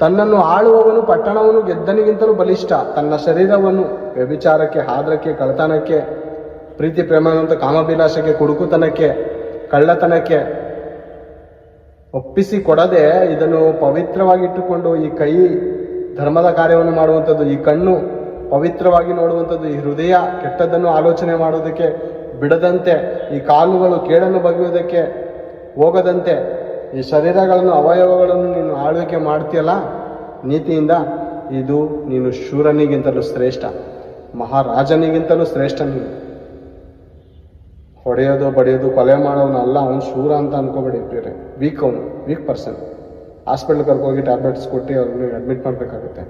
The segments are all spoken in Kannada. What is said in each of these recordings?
ತನ್ನನ್ನು ಆಳುವವನು ಪಟ್ಟಣವನ್ನು ಗೆದ್ದನಿಗಿಂತಲೂ ಬಲಿಷ್ಠ. ತನ್ನ ಶರೀರವನ್ನು ವ್ಯಭಿಚಾರಕ್ಕೆ, ಹಾದ್ರಕ್ಕೆ, ಕಳ್ಳತನಕ್ಕೆ, ಪ್ರೀತಿ ಪ್ರೇಮಾನಂತ ಕಾಮಭಿಲಾಷಕ್ಕೆ, ಕುಡುಕುತನಕ್ಕೆ, ಕಳ್ಳತನಕ್ಕೆ ಒಪ್ಪಿಸಿ ಕೊಡದೆ ಇದನ್ನು ಪವಿತ್ರವಾಗಿಟ್ಟುಕೊಂಡು ಈ ಕೈ ಧರ್ಮದ ಕಾರ್ಯವನ್ನು ಮಾಡುವಂಥದ್ದು, ಈ ಕಣ್ಣು ಪವಿತ್ರವಾಗಿ ನೋಡುವಂಥದ್ದು, ಈ ಹೃದಯ ಕೆಟ್ಟದ್ದನ್ನು ಆಲೋಚನೆ ಮಾಡುವುದಕ್ಕೆ ಬಿಡದಂತೆ, ಈ ಕಾಲುಗಳು ಕೇಡನ್ನು ಬಗೆಯುವುದಕ್ಕೆ ಹೋಗದಂತೆ, ಈ ಶರೀರಗಳನ್ನು ಅವಯವಗಳನ್ನು ನೀನು ಆಳ್ವಿಕೆ ಮಾಡ್ತೀಯಲ್ಲ ನೀತಿಯಿಂದ, ಇದು ನೀನು ಶೂರನಿಗಿಂತಲೂ ಶ್ರೇಷ್ಠ, ಮಹಾರಾಜನಿಗಿಂತಲೂ ಶ್ರೇಷ್ಠ. ನೀನು ಹೊಡೆಯೋದು ಬಡಿಯೋದು ಕೊಲೆ ಮಾಡೋನು ಅಲ್ಲ, ಅವನು ಶೂರ ಅಂತ ಅನ್ಕೋಬೇಡಿ ಪ್ರಿಯರೇ. ಅವನು ವೀಕ್ ಪರ್ಸನ್. ಹಾಸ್ಪಿಟ್ಲ್ ಕರ್ಕೋಗಿ ಟ್ಯಾಬ್ಲೆಟ್ಸ್ ಕೊಟ್ಟು ಅವ್ರಿಗೆ ಅಡ್ಮಿಟ್ ಮಾಡಬೇಕಾಗುತ್ತೆ.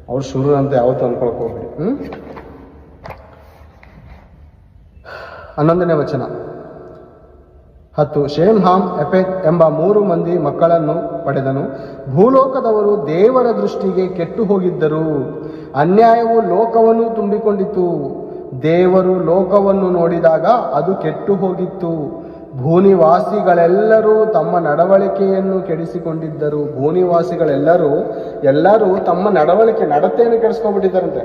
ಅವ್ರು ಶೂರ ಅಂತ ಯಾವತ್ತೂ ಅನ್ಕೊಳಕ್ ಹೋಗ್ಬೇಡಿ. 11ನೇ ವಚನ 10. ಶೇಮ್, ಹಾಮ್, ಎಫೆತ್ ಎಂಬ 3 ಮಂದಿ ಮಕ್ಕಳನ್ನು ಪಡೆದನು. ಭೂಲೋಕದವರು ದೇವರ ದೃಷ್ಟಿಗೆ ಕೆಟ್ಟು ಹೋಗಿದ್ದರು. ಅನ್ಯಾಯವು ಲೋಕವನ್ನು ತುಂಬಿಕೊಂಡಿತು. ದೇವರು ಲೋಕವನ್ನು ನೋಡಿದಾಗ ಅದು ಕೆಟ್ಟು ಹೋಗಿತ್ತು. ಭೂನಿವಾಸಿಗಳೆಲ್ಲರೂ ತಮ್ಮ ನಡವಳಿಕೆಯನ್ನು ಕೆಡಿಸಿಕೊಂಡಿದ್ದರು. ಎಲ್ಲರೂ ತಮ್ಮ ನಡತೆಯನ್ನು ಕೆಡಿಸ್ಕೊಂಡ್ಬಿಟ್ಟಿದ್ದಾರಂತೆ.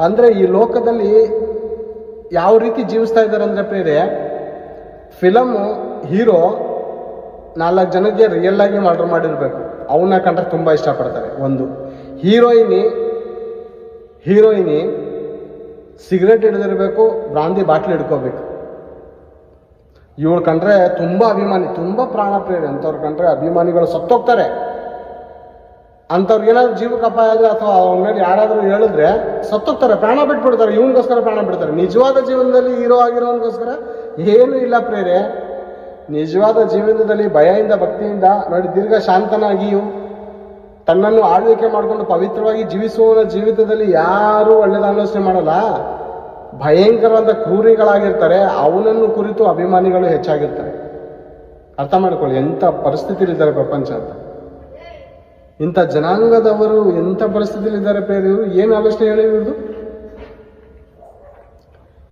ಅಂದ್ರೆ ಈ ಲೋಕದಲ್ಲಿ ಯಾವ ರೀತಿ ಜೀವಿಸ್ತಾ ಇದ್ದಾರೆ ಅಂದ್ರೆ ಪ್ರಿಯರೇ, ಫಿಲಮ್ ಹೀರೋ 4 ಜನಕ್ಕೆ ರಿಯಲ್ ಆಗಿ ಮರ್ಡರ್ ಮಾಡಿರ್ಬೇಕು, ಅವನ್ನ ಕಂಡ್ರೆ ತುಂಬಾ ಇಷ್ಟಪಡ್ತಾರೆ. ಒಂದು ಹೀರೋಯಿನಿ ಸಿಗರೇಟ್ ಹಿಡಿದಿರ್ಬೇಕು, ಬ್ರಾಂದಿ ಬಾಟ್ಲಿ ಹಿಡ್ಕೋಬೇಕು. ಇವಳು ಕಂಡ್ರೆ ತುಂಬಾ ಅಭಿಮಾನಿ, ತುಂಬಾ ಪ್ರಾಣ ಪ್ರಿಯರೇ. ಅಂಥವ್ರು ಕಂಡ್ರೆ ಅಭಿಮಾನಿಗಳು ಸತ್ತೋಗ್ತಾರೆ. ಅಂಥವ್ರಿಗೆ ಏನಾದ್ರು ಜೀವಕ್ಕೆ ಅಪಾಯ ಆದರೆ ಅಥವಾ ಅವ್ರ ಮೇಲೆ ಯಾರಾದರೂ ಹೇಳಿದ್ರೆ ಸತ್ತೋಗ್ತಾರೆ, ಪ್ರಾಣ ಬಿಟ್ಬಿಡ್ತಾರೆ. ಇವನಿಗೋಸ್ಕರ ಪ್ರಾಣ ಬಿಡ್ತಾರೆ. ನಿಜವಾದ ಜೀವನದಲ್ಲಿ ಹೀರೋ ಆಗಿರೋನಿಗೋಸ್ಕರ ಏನೂ ಇಲ್ಲ ಪ್ರಿಯರೇ. ನಿಜವಾದ ಜೀವನದಲ್ಲಿ ಭಯದಿಂದ, ಭಕ್ತಿಯಿಂದ ನೋಡಿ, ದೀರ್ಘ ಶಾಂತನಾಗಿಯೂ ತನ್ನನ್ನು ಆಳ್ವಿಕೆ ಮಾಡಿಕೊಂಡು ಪವಿತ್ರವಾಗಿ ಜೀವಿಸುವ ಜೀವಿತದಲ್ಲಿ ಯಾರೂ ಒಳ್ಳೆದ ಆಲೋಚನೆ ಮಾಡಲ್ಲ. ಭಯಂಕರವಾದ ಕ್ರೂರಿಗಳಾಗಿರ್ತಾರೆ. ಅವನನ್ನು ಕುರಿತು ಅಭಿಮಾನಿಗಳು ಹೆಚ್ಚಾಗಿರ್ತಾರೆ. ಅರ್ಥ ಮಾಡ್ಕೊಳ್ಳಿ ಎಂಥ ಪರಿಸ್ಥಿತಿಲಿದ್ದಾರೆ ಪ್ರಪಂಚ ಅಂತ. ಇಂಥ ಜನಾಂಗದವರು ಎಂಥ ಪರಿಸ್ಥಿತಿಲಿದ್ದಾರೆ ಪ್ರೇರಿಯವರು. ಏನು ಆಲೋಚನೆ ಹೇಳಿ ಇವ್ರದ್ದು?